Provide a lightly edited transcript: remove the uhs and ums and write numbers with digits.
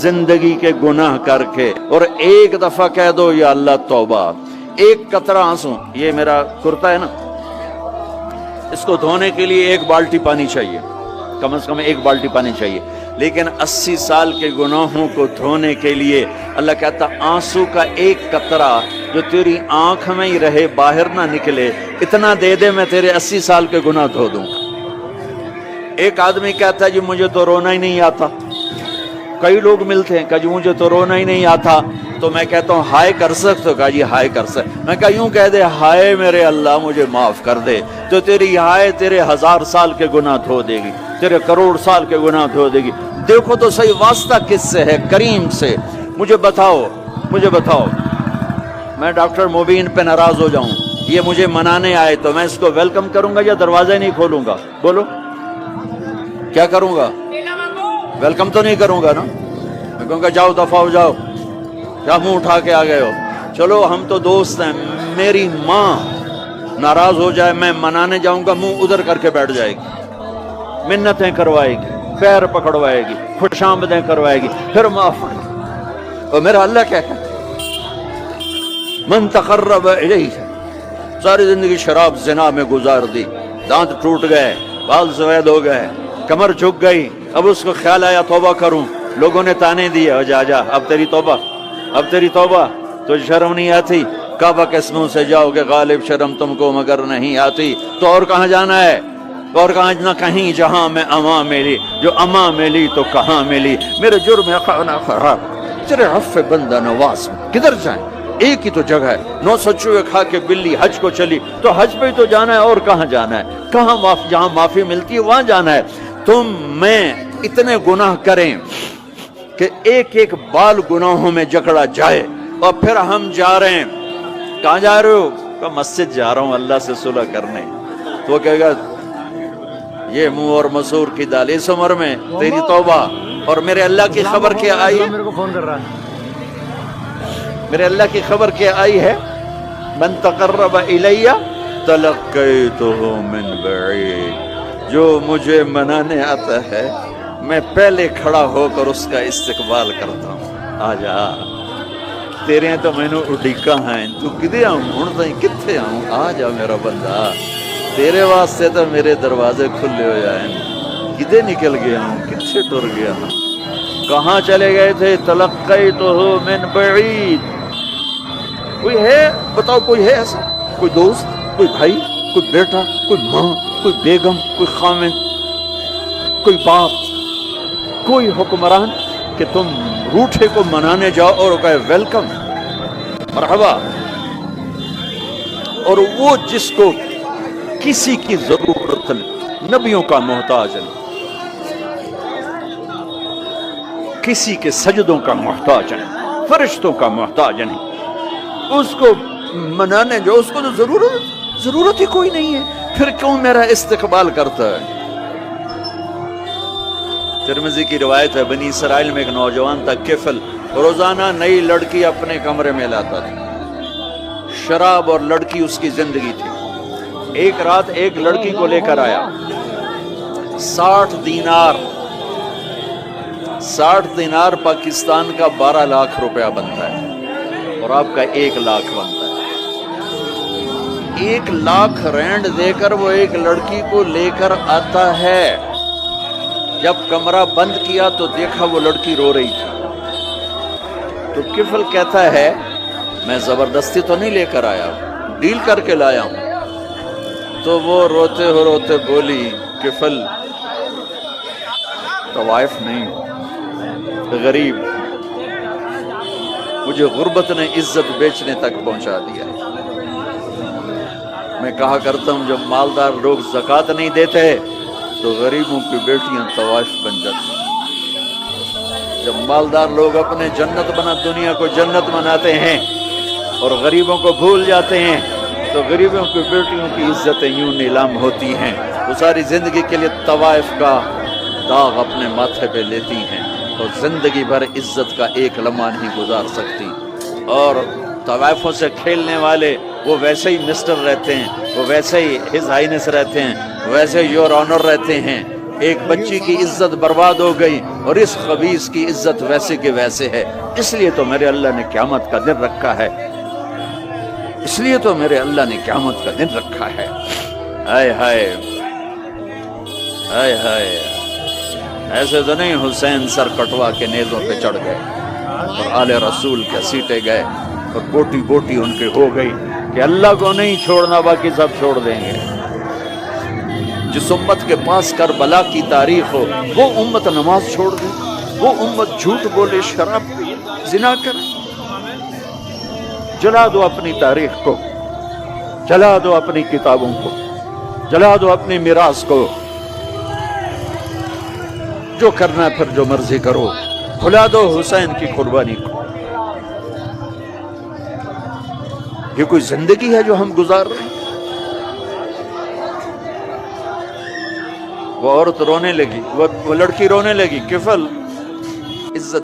زندگی کے گناہ کر کے اور ایک دفعہ کہہ دو یا اللہ توبہ، ایک قطرہ آنسو، یہ میرا کرتا ہے نا، اس کو دھونے کے لیے ایک بالٹی پانی چاہیے، کم از کم ایک بالٹی پانی چاہیے، لیکن 80 سال کے گناہوں کو دھونے کے لیے اللہ کہتا آنسو کا ایک قطرہ جو تیری آنکھ میں ہی رہے، باہر نہ نکلے، اتنا دے دے میں تیرے 80 سال کے گناہ دھو دوں۔ ایک آدمی کہتا ہے جی مجھے تو رونا ہی نہیں آتا، کئی لوگ ملتے ہیں کہ جی مجھے تو رونا ہی نہیں آتا، تو میں کہتا ہوں ہائے کر سکتے ہو؟ کہا جی ہائے کر سکتے۔ میں کہا یوں کہہ دے ہائے میرے اللہ مجھے معاف کر دے، تو تیری ہائے تیرے 1000 سال کے گناہ دھو دے گی، تیرے کروڑ سال کے گناہ دھو دے گی۔ دیکھو تو صحیح واسطہ کس سے ہے؟ کریم سے۔ مجھے بتاؤ میں ڈاکٹر مبین پہ ناراض ہو جاؤں، یہ مجھے منانے آئے تو میں اس کو ویلکم کروں گا یا دروازہ نہیں کھولوں گا؟ بولو کیا کروں گا؟ ویلکم تو نہیں کروں گا نا، میں کہوں گا جاؤ دفعہ ہو جاؤ، کیا منہ اٹھا کے آ گئے ہو؟ چلو ہم تو دوست ہیں، میری ماں ناراض ہو جائے میں منانے جاؤں گا، منہ ادھر کر کے بیٹھ جائے گی، منتیں کروائے گی، پیر پکڑوائے گی، خوش آمدیں کروائے گی، پھر معاف۔ اور میرا اللہ کیا ہے؟ من تقرب الیہ، ساری زندگی شراب زنا میں گزار دی، دانت ٹوٹ گئے، بال سفید ہو گئے، کمر جھک گئی، اب اس کو خیال آیا توبہ کروں، لوگوں نے تانے دیے جا جا اب تیری توبہ، تو شرم نہیں آتی؟ کعبہ کے منہ سے جاؤ گے غالب شرم تم کو مگر نہیں آتی، تو اور کہاں جانا ہے؟ اور کہاں نہ کہیں جہاں میں اما ملی، جو اما ملی تو کہاں ملی، میرے جرم خانہ خراب تیرے عفو بندہ نواز میں کدھر جائیں؟ ایک ہی تو جگہ ہے، 900 چوہے کھا کے بلی حج کو چلی، تو حج پہ ہی تو جانا ہے، اور کہاں جانا ہے؟ کہاں جہاں معافی ملتی ہے وہاں جانا ہے۔ تم میں اتنے گناہ کریں کہ ایک ایک بال گناہوں میں جکڑا جائے، اور پھر ہم جا رہے ہیں، کہاں جا رہے ہو؟ کہ مسجد جا رہا ہوں اللہ سے صلح کرنے، تو وہ کہے گا یہ منہ اور مسور کی دال، اس عمر میں تیری توبہ۔ اور میرے اللہ کی خبر کیا آئی ہے؟ میرے کو فون کر رہا ہے، میرے اللہ کی خبر کیا آئی ہے؟ من تقرب الی تلقیتہ من بعید، جو مجھے منانے آتا ہے میں پہلے کھڑا ہو کر اس کا استقبال کرتا ہوں۔ آ جا تیرے ہیں تو مینو اڈیکا ہیں، تو کدے آؤں ہوں تھی کتھے آؤں؟ آ جا میرا بندہ، تیرے واسطے تو میرے دروازے کھلے ہو جائیں، کدے نکل گیا ہوں، کتھے ٹر گیا ہوں، کہاں چلے گئے تھے؟ تلقیتہ من بعید۔ کوئی ہے بتاؤ، کوئی ہے ایسا؟ کوئی دوست، کوئی بھائی، کوئی بیٹا، کوئی ماں، کوئی بیگم، کوئی خامن، کوئی باپ، کوئی حکمران کہ تم روٹھے کو منانے جاؤ اور کہے ویلکم مرحبا؟ اور وہ جس کو کسی کی ضرورت نہیں، نبیوں کا محتاج نہیں، کسی کے سجدوں کا محتاج نہیں، فرشتوں کا محتاج نہیں، اس کو منانے جو اس کو تو ضرورت ہی کوئی نہیں ہے، پھر کیوں میرا استقبال کرتا ہے؟ ترمذی کی روایت ہے، بنی اسرائیل میں ایک نوجوان تھا کفل، روزانہ نئی لڑکی اپنے کمرے میں لاتا تھا، شراب اور لڑکی اس کی زندگی تھی۔ ایک رات ایک لڑکی کو لے کر آیا، 60 دینار پاکستان کا 12 لاکھ روپیہ بنتا ہے، اور آپ کا 1 لاکھ بنتا ہے۔ 1 لاکھ رینڈ دے کر وہ ایک لڑکی کو لے کر آتا ہے، جب کمرہ بند کیا تو دیکھا وہ لڑکی رو رہی تھی، تو کفل کہتا ہے میں زبردستی تو نہیں لے کر آیا، ڈیل کر کے لایا ہوں۔ تو وہ روتے روتے بولی کفل طوائف نہیں، غریب، مجھے غربت نے عزت بیچنے تک پہنچا دیا ہے۔ میں کہا کرتا ہوں جب مالدار لوگ زکوٰۃ نہیں دیتے تو غریبوں کی بیٹیاں طوائف بن جاتی ہیں۔ جب مالدار لوگ اپنے جنت بنا دنیا کو جنت بناتے ہیں اور غریبوں کو بھول جاتے ہیں تو غریبوں کی بیٹیوں کی عزتیں یوں نیلام ہوتی ہیں، وہ ساری زندگی کے لیے طوائف کا داغ اپنے ماتھے پہ لیتی ہیں اور زندگی بھر عزت کا ایک لمحہ نہیں گزار سکتی۔ اور طوائفوں سے کھیلنے والے وہ ویسے ہی مسٹر رہتے ہیں، وہ ویسے ہی ہز ہائنس رہتے ہیں، ویسے یور آنر رہتے ہیں، ایک بچی کی عزت برباد ہو گئی اور اس خبیث کی عزت ویسے کے ویسے ہے. اس لیے تو میرے اللہ نے قیامت کا دن رکھا ہے. اس لیے تو میرے اللہ نے قیامت کا دن رکھا ہے. ہائے ہائے ہائے ہائے. ایسے تو نہیں حسین سر کٹوا کے نیزوں پہ چڑھ گئے اور آل رسول کے سیٹے گئے اور بوٹی بوٹی ان کے ہو گئی کہ اللہ کو نہیں چھوڑنا باقی سب چھوڑ دیں گے. جس امت کے پاس کربلا کی تاریخ ہو وہ امت نماز چھوڑ دے, وہ امت جھوٹ بولے, شراب پیے, زنا کرے. جلا دو اپنی تاریخ کو, جلا دو اپنی کتابوں کو, جلا دو اپنی میراث کو. جو کرنا پھر جو مرضی کرو, کھلا دو حسین کی قربانی کو. یہ کوئی زندگی ہے جو ہم گزار رہے ہیں؟ وہ عورت رونے لگی, وہ لڑکی رونے لگی, کفل عزت